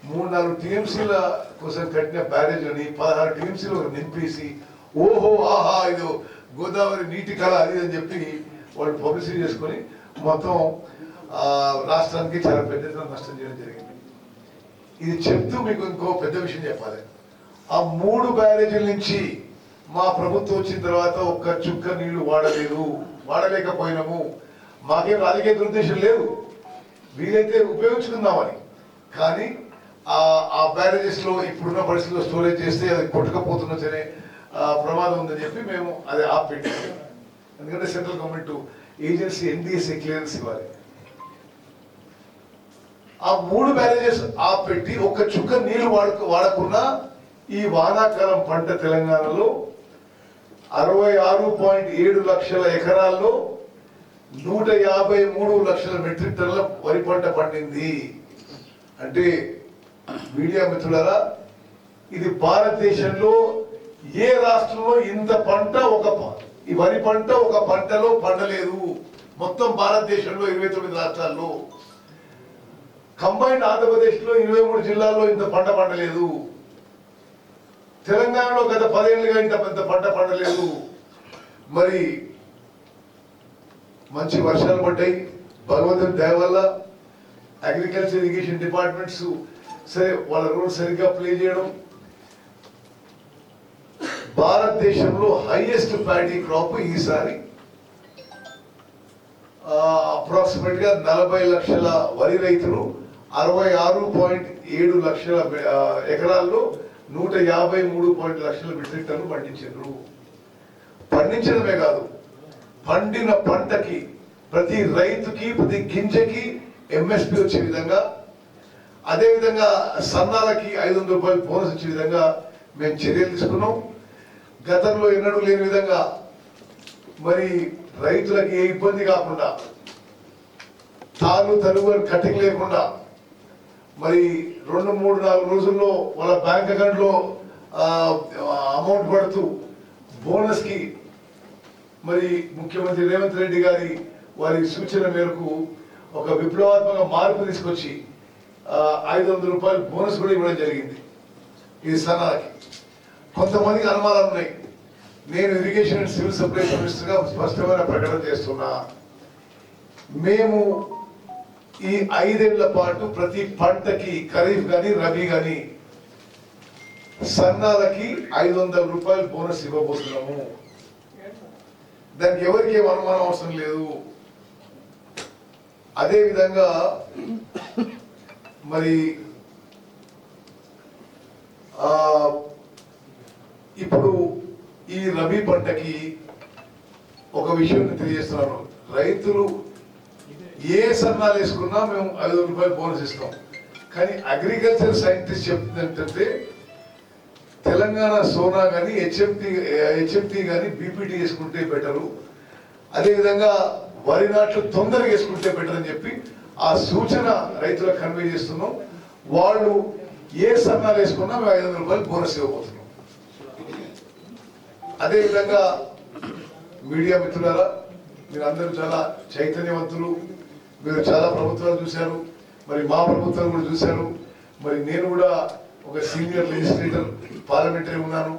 3-4 టీఎంసీల కోసం కట్టిన బ్యారేజ్ అని 16 టీఎంసీలు నింపేసి ఓహో ఆహా ఇది గోదావరి నీటి కళ అది అని చెప్పి వాళ్ళు పబ్లిసిటీ చేసుకొని మొత్తం రాష్ట్రానికి చాలా పెద్ద ఎత్తున నష్టం చేయడం జరిగింది. ఇది చెప్తూ మీకు ఇంకో పెద్ద విషయం చెప్పాలి. ఆ 3 బ్యారేజీల నుంచి మా ప్రభుత్వం వచ్చిన తర్వాత ఒక్క చుక్క నీళ్లు వాడలేకపోయినాము. మాకేం రాజకీయ దురుద్దేశం లేదు, వీలైతే ఉపయోగించుకుందామని. కానీ ఆ బ్యారేజెస్ లో ఇప్పుడున్న పరిస్థితుల్లో స్టోరేజ్ చేస్తే అది కొట్టుకపోతున్న సరే ప్రమాదం ఉందని చెప్పి మేము అది ఆపెట్టాము. ఎందుకంటే central government agency NDSA clearance ఇవ్వాలి. ఆ 3 బ్యారేజెస్ ఆపెట్టి ఒక్క చుక్క నీళ్లు వాడకున్నా ఈ వానాకాలం పంట తెలంగాణలో 66.7 లక్షల ఎకరాల్లో 153 లక్షల మెట్రిక్ టన్నుల వరి పంట పండింది. అంటే మీడియా మిత్రులారా, ఇది భారతదేశంలో ఏ రాష్ట్రంలో ఇంత పంట ఈ వరి పంట ఒక పంటలో పండలేదు. మొత్తం భారతదేశంలో 29 రాష్ట్రాల్లో, కంబైన్డ్ ఆంధ్రప్రదేశ్ లో 23 జిల్లాల్లో ఇంత పంట పండలేదు. తెలంగాణలో గత 10 ఏళ్ళుగా ఇంత పెద్ద పంట పండలేదు. మరి మంచి వర్షాలు పడ్డాయి భగవంతుని దయ వల్ల. అగ్రికల్చర్ ఇరిగేషన్ డిపార్ట్మెంట్స్ సరే వాళ్ళ రోల్ సరిగ్గా ప్లే చేయడం. భారతదేశంలో హైయెస్ట్ ప్యాడీ క్రాప్ ఈసారి అప్రాక్సిమేట్ గా 40 లక్షల వరి రైతులు 66.7 లక్షల ఎకరాల్లో 153 లక్షల మెట్రిక్ టన్ను పండించారు. పండించడమే కాదు, పండిన పంటకి ప్రతి రైతుకి ప్రతి గింజకి MSP వచ్చే విధంగా, అదేవిధంగా సన్నాలకి 500 రూపాయలు బోనస్ వచ్చే విధంగా మేము చర్యలు తీసుకున్నాం. గతంలో ఎన్నడూ లేని విధంగా మరి రైతులకి ఏ ఇబ్బంది కాకుండా, తరుగు కటింగ్ లేకుండా మరి 2-3-4 రోజుల్లో వాళ్ళ బ్యాంక్ అకౌంట్ లో అమౌంట్ పడుతూ బోనస్ కి మరి ముఖ్యమంత్రి రేవంత్ రెడ్డి గారి వారి సూచన మేరకు ఒక విప్లవాత్మక మార్పు తీసుకొచ్చి 500 రూపాయలు బోనస్ కూడా ఇవ్వడం జరిగింది ఈ సన్నాలకి. కొంతమందికి అనుమానాలు ఉన్నాయి. నేను irrigation and civil supplies minister గా స్పష్టమైన ప్రకటన చేస్తున్నా, మేము ఈ 5 ఏళ్ల పాటు ప్రతి పంటకి ఖరీఫ్ గాని రబీ గాని సన్నాలకి 500 రూపాయలు బోనస్ ఇవ్వబోతున్నాము. దానికి ఎవరికి ఏం అనుమానం అవసరం లేదు. అదేవిధంగా మరి ఇప్పుడు ఈ రబీ పంటకి ఒక విషయం తెలియజేస్తున్నాను. రైతులు ఏ సన్నాలు వేసుకున్నా మేము 5,000 రూపాయలు బోనస్ ఇస్తాం. కానీ అగ్రికల్చర్ సైంటిస్ట్ చెప్తుంది ఏంటంటే తెలంగాణ సోనా కానీ హెచ్ఎంటీ కానీ బీపీటీ వేసుకుంటే బెటరు, అదేవిధంగా వరి నాట్లు తొందరగా వేసుకుంటే బెటర్ అని చెప్పి ఆ సూచన రైతులకు కన్వే చేస్తున్నాం. వాళ్ళు ఏ సన్నాలు వేసుకున్నా మేము 500 రూపాయలు బోనస్ ఇవ్వబోతున్నాం. అదేవిధంగా మీడియా మిత్రులారా, మీరు అందరూ చాలా చైతన్యవంతులు. మీరు చాలా ప్రభుత్వాలు చూశారు, మరి మా ప్రభుత్వాలు కూడా చూశారు. మరి నేను కూడా ఒక సీనియర్ లెజిస్లేటర్ పార్లమెంటరీ ఉన్నాను.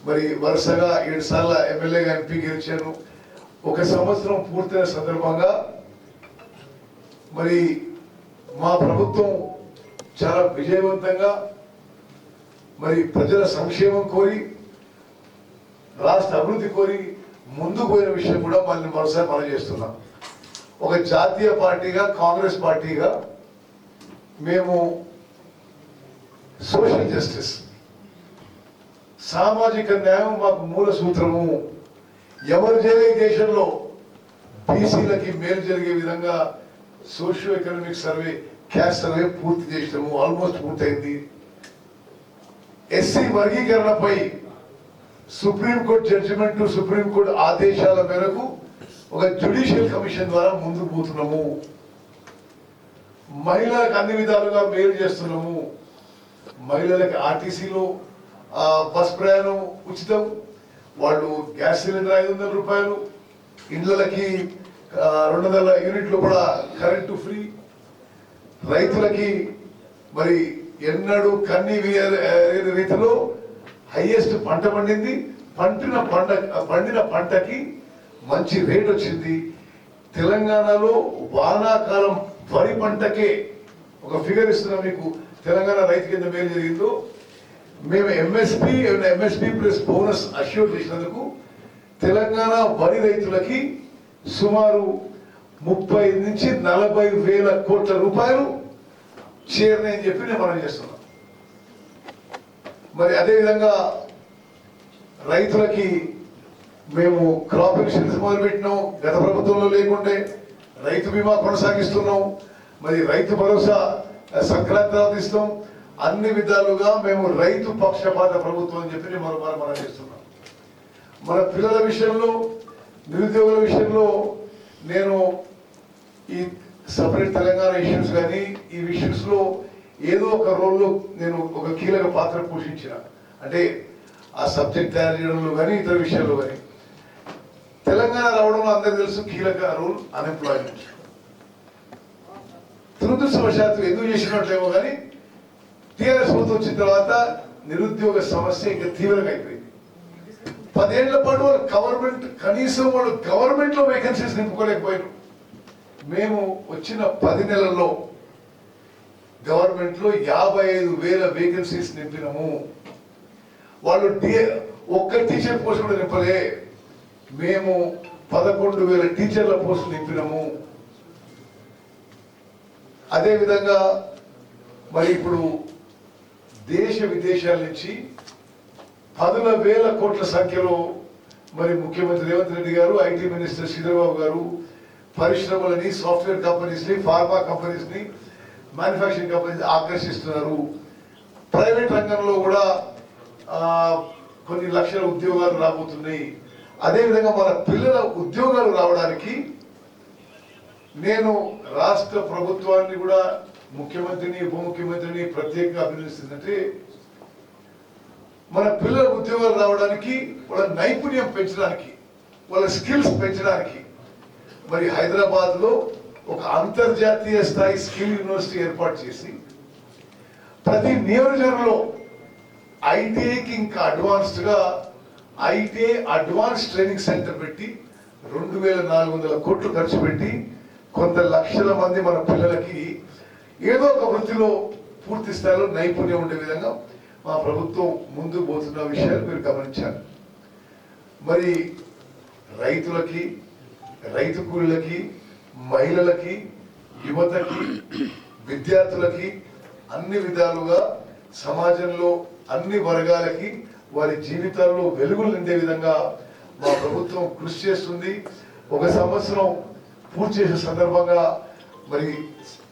మరి వరుసగా 7 సార్లు ఎమ్మెల్యేగా ఎంపీ గెలిచాను. 1 సంవత్సరం పూర్తయిన సందర్భంగా మరి మా ప్రభుత్వం చాలా విజయవంతంగా మరి ప్రజల సంక్షేమం కోరి రాష్ట్ర అభివృద్ధి కోరి ముందుకు పోయిన విషయం కూడా మళ్ళీ మరోసారి మనం చేస్తున్నాం. ఒక జాతీయ పార్టీగా, కాంగ్రెస్ పార్టీగా మేము సోషల్ జస్టిస్, సామాజిక న్యాయం మాకు మూల సూత్రము. ఎవరు జరిగే దేశంలో బీసీలకి మేలు జరిగే విధంగా socio economic survey, caste survey పూర్తి చేసినాము, ఆల్మోస్ట్ పూర్తయింది. ఎస్సీ వర్గీకరణపై సుప్రీంకోర్టు జడ్జిమెంట్, సుప్రీంకోర్టు ఆదేశాల మేరకు ఒక జ్యుడిషియల్ కమిషన్ ద్వారా ముందుకు పోతున్నాము. మహిళలకు అన్ని విధాలుగా మేలు చేస్తున్నాము. మహిళలకి ఆర్టీసీలో బస్ ప్రయాణం ఉచితం, వాళ్ళు గ్యాస్ సిలిండర్ 500 రూపాయలు, ఇండ్లకి 200 యూనిట్లు కూడా కరెంటు ఫ్రీ. రైతులకి మరి ఎన్నడూ కన్ని రీతిలో హైయెస్ట్ పంట పండింది. పండిన పంటకి మంచి రేట్ వచ్చింది. తెలంగాణలో వానాకాలం వరి పంటకే ఒక ఫిగర్ ఇస్తున్నాం మీకు, తెలంగాణ రైతు కింద మేలు జరిగిందో. మేము ఎంఎస్పి ప్లస్ బోనస్ అష్యూర్ చేసినందుకు తెలంగాణ వరి రైతులకి సుమారు 30 నుంచి 40 వేల కోట్ల రూపాయలు చేరినాయని చెప్పి నేను మనం చేస్తున్నాం. మరి అదేవిధంగా రైతులకి మేము క్రాప్ ఇన్సూరెన్స్ మొదలుపెట్టినాం, గత ప్రభుత్వంలో లేకుండే. రైతు బీమా కొనసాగిస్తున్నాం. మరి రైతు భరోసా సంక్రాంతి తర్వాత ఇస్తాం. అన్ని విధాలుగా మేము రైతు పక్షపాత ప్రభుత్వం అని చెప్పి మనం చేస్తున్నాం. మన పిల్లల విషయంలో, నిరుద్యోగుల విషయంలో నేను ఈ సపరేట్ తెలంగాణ ఇష్యూస్ కానీ ఈ ఇష్యూస్ లో ఏదో ఒక రోల్లో నేను ఒక కీలక పాత్ర పోషించిన, అంటే ఆ సబ్జెక్ట్ తయారు చేయడంలో కానీ ఇతర విషయాల్లో కానీ. తెలంగాణ రావడంలో అందరికీ తెలుసు కీలక రోల్ అన్ఎంప్లాయ్మెంట్. దురదృష్టవశాత్తు ఎందుకు చేసినట్లేమో కానీ టీఆర్ఎస్ ప్రభుత్వం వచ్చిన తర్వాత నిరుద్యోగ సమస్య ఇంకా తీవ్రంగా అయిపోయింది. 10 ఏళ్ల పాటు వాళ్ళు గవర్నమెంట్, కనీసం వాళ్ళు గవర్నమెంట్ లో వేకెన్సీస్ నింపుకోలేకపోయారు. మేము వచ్చిన 10 నెలల్లో గవర్నమెంట్ లో 55,000 వేకెన్సీస్ నింపినాము. వాళ్ళు ఒక్క టీచర్ పోస్ట్ కూడా నింపలే. మేము 11,000 టీచర్ల పోస్టులు నింపినాము. అదేవిధంగా మరి ఇప్పుడు దేశ విదేశాల నుంచి 10,000 కోట్ల సంఖ్యలో మరి ముఖ్యమంత్రి రేవంత్ రెడ్డి గారు, ఐటీ మినిస్టర్ శ్రీధర్బాబు గారు పరిశ్రమలని, సాఫ్ట్వేర్ కంపెనీస్ ని, ఫార్మా కంపెనీస్ ని, మ్యానుఫ్యాక్చరింగ్ కంపెనీస్ ఆకర్షిస్తున్నారు. ప్రైవేట్ రంగంలో కూడా కొన్ని లక్షల ఉద్యోగాలు రాబోతున్నాయి. అదేవిధంగా మన పిల్లల ఉద్యోగాలు రావడానికి నేను రాష్ట్ర ప్రభుత్వాన్ని కూడా, ముఖ్యమంత్రిని, ఉప ముఖ్యమంత్రిని ప్రత్యేకంగా అభినందిస్తుందంటే మన పిల్లల ఉద్యోగాలు రావడానికి, వాళ్ళ నైపుణ్యం పెంచడానికి, వాళ్ళ స్కిల్స్ పెంచడానికి మరి హైదరాబాద్ లో ఒక అంతర్జాతీయ స్థాయి స్కిల్ యూనివర్సిటీ ఏర్పాటు చేసి ప్రతి నియోజకవర్గంలో ఐటీఐకి ఇంకా అడ్వాన్స్డ్ గా ఐటీఐ అడ్వాన్స్ ట్రైనింగ్ సెంటర్ పెట్టి 2,400 కోట్లు ఖర్చు పెట్టి కొంత లక్షల మంది మన పిల్లలకి ఏదో ఒక వృత్తిలో పూర్తి స్థాయిలో నైపుణ్యం ఉండే విధంగా మా ప్రభుత్వం ముందుకు పోతున్న విషయాలు మీరు గమనించారు. మరి రైతులకి, రైతు కూలీలకి, మహిళలకి యువతకి విద్యార్థులకి అన్ని విధాలుగా సమాజంలో అన్ని వర్గాలకి వారి జీవితాల్లో వెలుగులు నిండే విధంగా మా ప్రభుత్వం కృషి చేస్తుంది. ఒక సంవత్సరం పూర్తి చేసే సందర్భంగా మరి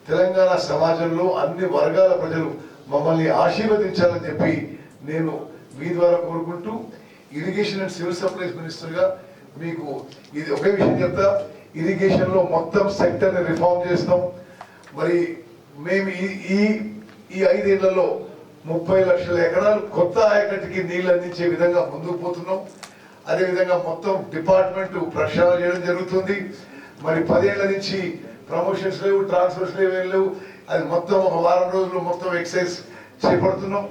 తెలంగాణ సమాజంలో అన్ని వర్గాల ప్రజలు మమ్మల్ని ఆశీర్వదించాలని చెప్పి నేను మీ ద్వారా కోరుకుంటూ ఇరిగేషన్ అండ్ సివిల్ సప్లైస్ మినిస్టర్గా మీకు ఇది ఒకే విషయం చెప్తా, ఇరిగేషన్ లో మొత్తం సెక్టర్ ని రిఫార్మ్ చేస్తాం. మరి మేము ఈ 5 ఏళ్లలో 30 లక్షల ఎకరాలు కొత్త ఆయకట్టుకి నీళ్లు అందించే విధంగా ముందుకు పోతున్నాం. అదేవిధంగా మొత్తం డిపార్ట్మెంట్ ప్రక్షాళన చేయడం జరుగుతుంది. మరి 10 ఏళ్ల నుంచి ప్రమోషన్స్ లేవు, ట్రాన్స్ఫర్స్ లేవు. అది మొత్తం ఒక వారం రోజులు మొత్తం ఎక్సైజ్ చేపడుతున్నాం.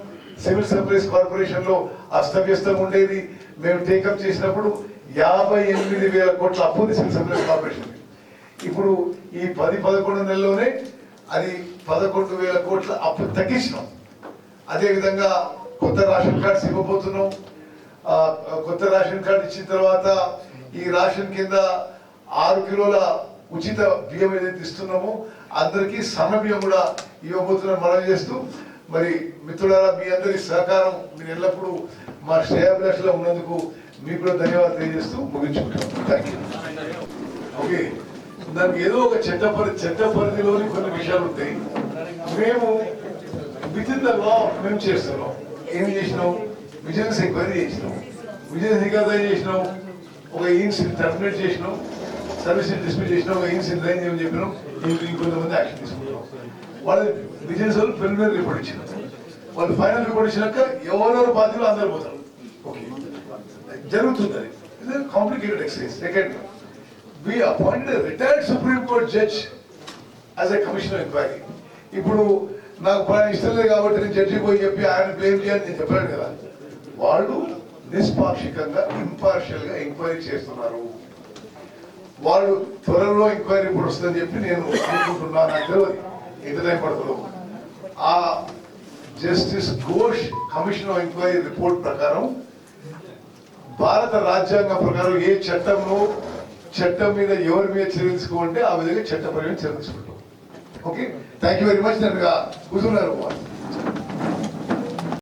సివిల్ సప్లైస్ కార్పొరేషన్ లో అస్తవ్యస్తం ఉండేది. మేము టేకప్ చేసినప్పుడు 58,000 కోట్ల అప్పు ఉంది సివిల్ సప్లైస్ కార్పొరేషన్. ఇప్పుడు ఈ 10-11 నెలల్లోనే అది 11,000 కోట్ల అప్పు తగ్గించినాం. అదేవిధంగా కొత్త రేషన్ కార్డ్స్ ఇవ్వబోతున్నాం. కొత్త రేషన్ కార్డు ఇచ్చిన తర్వాత ఈ రేషన్ కింద 6 కిలోల ఉచిత బియ్యం ఏదైతే ఇస్తున్నామో అందరికీ సన్న బియ్యం కూడా ఇవ్వబోతున్నాం మనం చేస్తూ. మరి మిత్రులారా, మీ అందరి సహకారం మీరు ఎల్లప్పుడూ మా శ్రేయాభిలాషలో ఉన్నందుకు మీకు కూడా ధన్యవాదాలు తెలియజేస్తూ ముగించుకుంటాం. Thank you. ఓకే, దానికి ఏదో ఒక చట్ట పరిధిలోని కొన్ని విషయాలు ఉంటాయి. మేము విత్ ఇన్ ద లా మేము చేస్తున్నాం. ఏం చేసినాం? విజిలెన్స్ ఎంక్వైరీ చేసినాం. విజిలెన్స్ ఎంక్వైరీ చేసినాం. ఒక ఇన్సిడెంట్ టర్మినేట్ చేసినాం, సర్వీస్ డిస్మిస్ చేసినాం. ఒక ఇన్సిడెంట్ రైన్ ఏమని చెప్పినాం, ఇంకొంతమంది యాక్షన్ తీసుకుంటాం. వాళ్ళు విజిలెన్స్ వాళ్ళు ప్రిలిమినరీ రిపోర్ట్ ఇచ్చినారు. వాళ్ళు ఫైనల్ రిపోర్ట్ ఇచ్చినాక ఎవరెవరు బాధ్యులు అందరు పోతారు. ఓకే, జరుగుతుంది. అది complicated exercise. Second, we appointed a retired Supreme Court judge as a commissioner of inquiry. ఇప్పుడు నాకు పని ఇష్టం లేదు కాబట్టి నేను జడ్జి పోయి చెప్పి ఆయన బ్లేమ్ చేయాలని నేను చెప్పాను కదా. వాళ్ళు నిష్పాక్షికంగా ఇంపార్షియల్ గా ఎంక్వైరీ చేస్తున్నారు. వాళ్ళు త్వరలో ఎంక్వైరీ రిపోర్ట్ వస్తుందని చెప్పి నేను అనుకుంటున్నా. నాకు తెలియదు ఎంత టైం పడుతుందో. ఆ justice Ghosh commission of enquiry report ప్రకారం భారత రాజ్యాంగం ప్రకారం ఏ చట్టం మీద ఎవరి మీద చర్య తీసుకోవాలంటే ఆ విధంగా చట్టపరమైన చర్య తీసుకుంటాం. Okay, thank you very much. నన్ను కూర్చున్నారు.